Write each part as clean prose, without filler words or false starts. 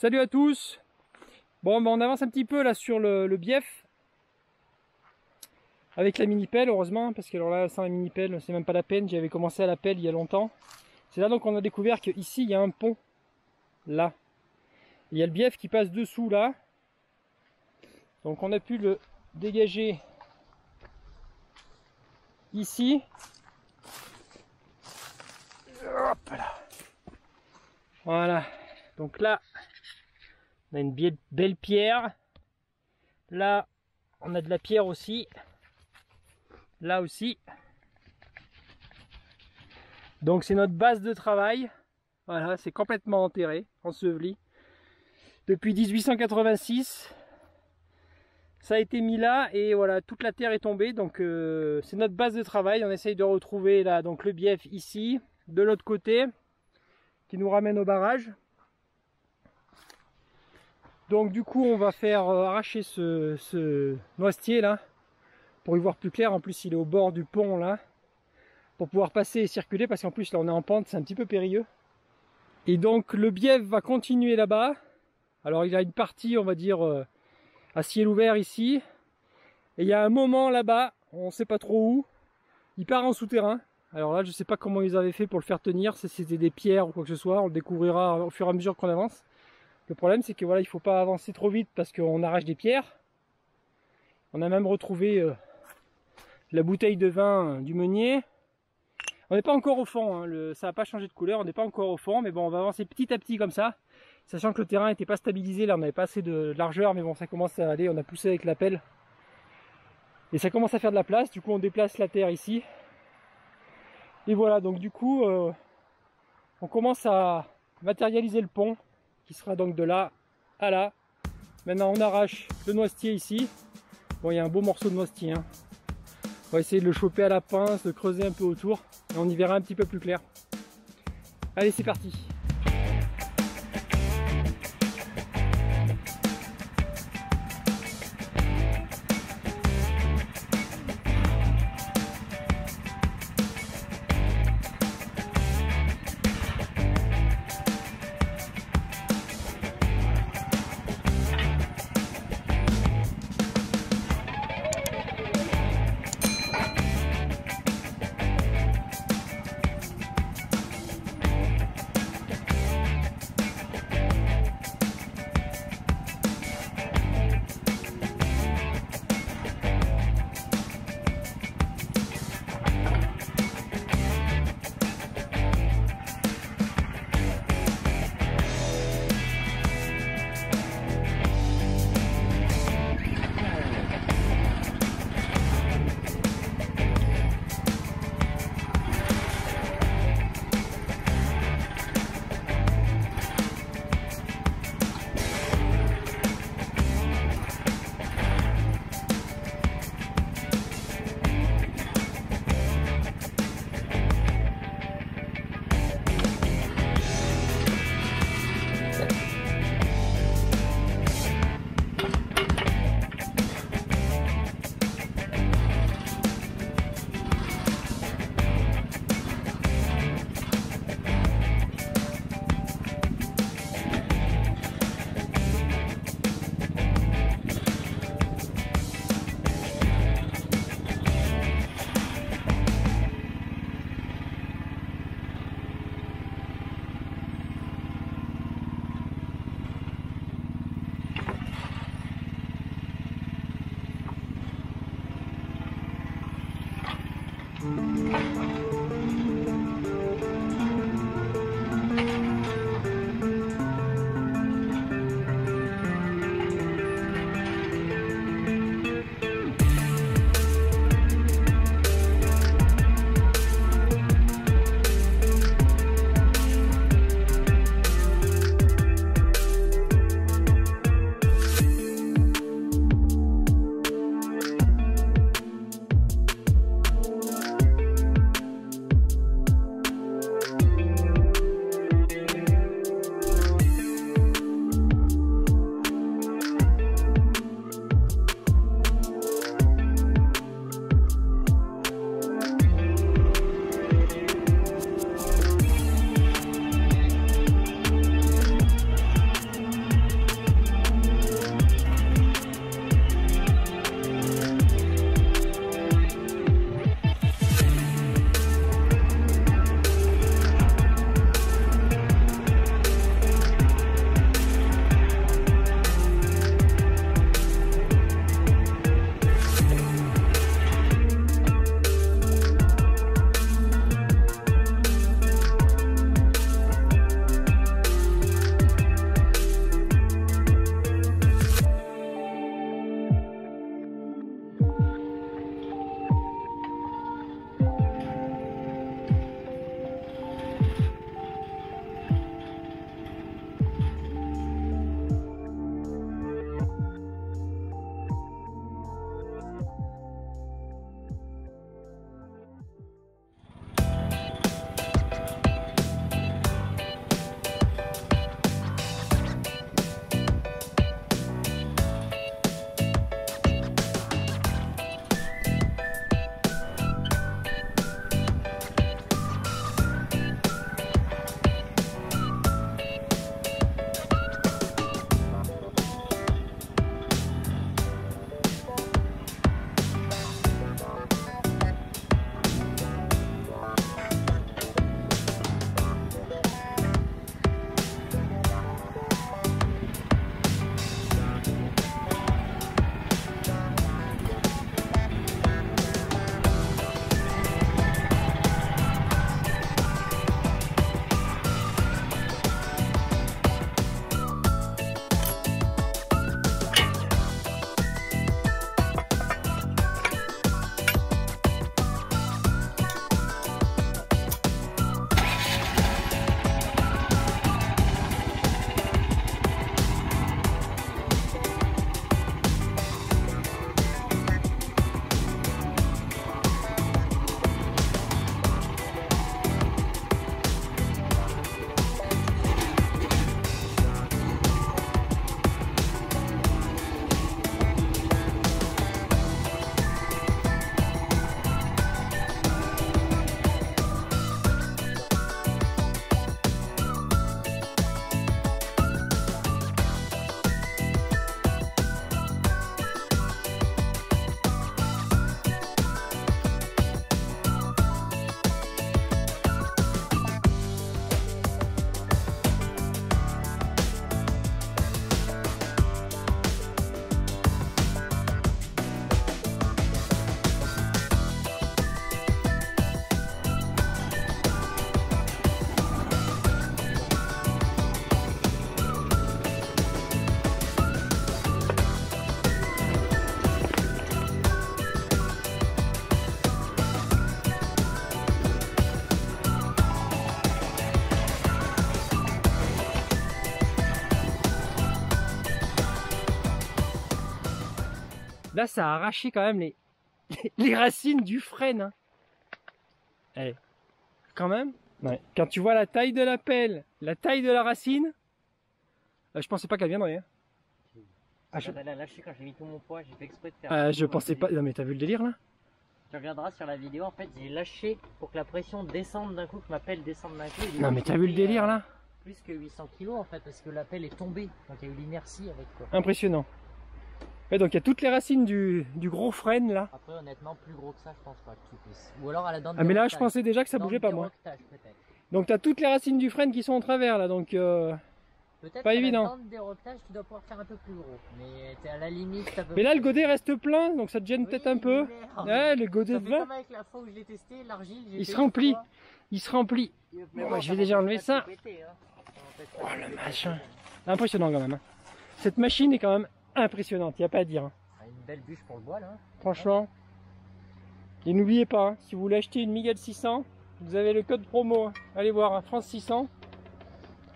Salut à tous. Bon, on avance un petit peu là sur le bief avec la mini pelle, heureusement, parce que alors là sans la mini pelle c'est même pas la peine. J'avais commencé à la pelle il y a longtemps. C'est là donc on a découvert qu'ici il y a un pont là. Il y a le bief qui passe dessous là, donc on a pu le dégager ici. Hop là. Voilà, donc là on a une belle pierre. Là on a de la pierre aussi. Là aussi. Donc c'est notre base de travail. Voilà, c'est complètement enterré, enseveli. Depuis 1886. Ça a été mis là et voilà, toute la terre est tombée. Donc c'est notre base de travail. On essaye de retrouver là donc le bief ici, de l'autre côté, qui nous ramène au barrage. Donc du coup on va faire arracher ce noisetier là pour y voir plus clair. En plus il est au bord du pont là, pour pouvoir passer et circuler, parce qu'en plus là on est en pente, c'est un petit peu périlleux. Et donc le bief va continuer là-bas. Alors il y a une partie on va dire à ciel ouvert ici, et il y a un moment là-bas, on sait pas trop où, il part en souterrain. Alors là je sais pas comment ils avaient fait pour le faire tenir, si c'était des pierres ou quoi que ce soit, on le découvrira au fur et à mesure qu'on avance. Le problème c'est que voilà, il faut pas avancer trop vite parce qu'on arrache des pierres. On a même retrouvé la bouteille de vin du meunier. On n'est pas encore au fond, hein, ça n'a pas changé de couleur, on n'est pas encore au fond, mais bon on va avancer petit à petit comme ça, sachant que le terrain n'était pas stabilisé, là on n'avait pas assez de largeur, mais bon ça commence à aller, on a poussé avec la pelle. Et ça commence à faire de la place, du coup on déplace la terre ici. Et voilà, donc du coup on commence à matérialiser le pont, qui sera donc de là à là. Maintenant on arrache le noisetier ici. Bon, il y a un beau morceau de noisetier, hein. On va essayer de le choper à la pince, de creuser un peu autour, et on y verra un petit peu plus clair. Allez, c'est parti. Là, ça a arraché quand même les racines du frêne. Hein. Allez, quand même. Ouais. Quand tu vois la taille de la pelle, la taille de la racine, je pensais pas qu'elle viendrait. Hein. Elle a lâché quand j'ai mis tout mon poids, j'ai fait exprès de faire. Je pensais pas. Non mais t'as vu le délire là? Tu reviendras sur la vidéo, en fait j'ai lâché pour que la pression descende d'un coup, que ma pelle descende d'un coup. Non mais t'as vu le délire là? Plus que 800 kg en fait, parce que la pelle est tombée, donc il y a eu l'inertie avec quoi. Impressionnant. Et donc il y a toutes les racines du gros frêne là. Après honnêtement plus gros que ça je pense pas que tu puisses. Ou alors à la dent de Ah mais là je pensais déjà que ça bougeait pas moi. Donc tu as toutes les racines du frêne qui sont en travers là, donc peut-être pas qu'à évident. la dent de déroquetage tu dois pouvoir faire un peu plus gros. Mais t'es à la limite. Mais là le godet reste plein, donc ça te gêne peut-être un peu. Ouais, le godet de vin. Comme avec la fois où je l'ai testé, l'argile. Il se remplit. Il se remplit. Mais bon, je vais déjà enlever ça. Oh le machin. Impressionnant quand même. Hein. Cette machine est quand même impressionnante, il n'y a pas à dire. Hein. Une belle bûche pour le bois là. Franchement. Et n'oubliez pas, hein, si vous voulez acheter une Miguel 600, vous avez le code promo. Hein. Allez voir, hein, France 600.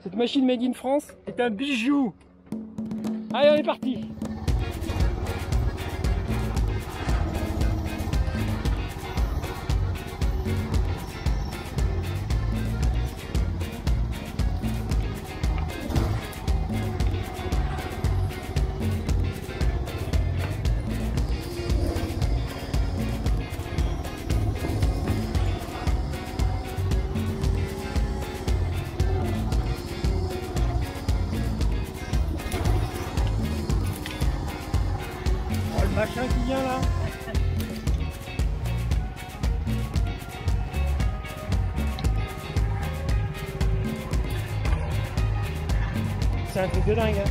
Cette machine made in France est un bijou. Allez, on est parti. Machin qui vient là. C'est un truc de dingue. Hein.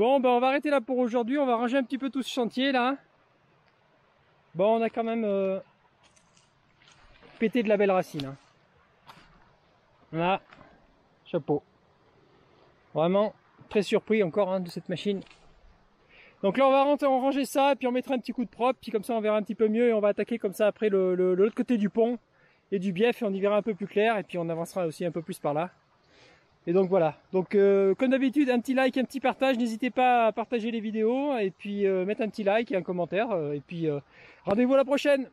Bon, ben on va arrêter là pour aujourd'hui. On va ranger un petit peu tout ce chantier là. Bon, on a quand même pété de la belle racine. Hein. Là, chapeau. Vraiment très surpris encore hein, de cette machine. Donc là, on va ranger ça, puis on mettra un petit coup de propre, puis comme ça on verra un petit peu mieux et on va attaquer comme ça après l'autre côté du pont et du bief et on y verra un peu plus clair et puis on avancera aussi un peu plus par là. Et donc voilà, donc comme d'habitude un petit like, un petit partage, n'hésitez pas à partager les vidéos et puis mettre un petit like et un commentaire et puis rendez-vous à la prochaine.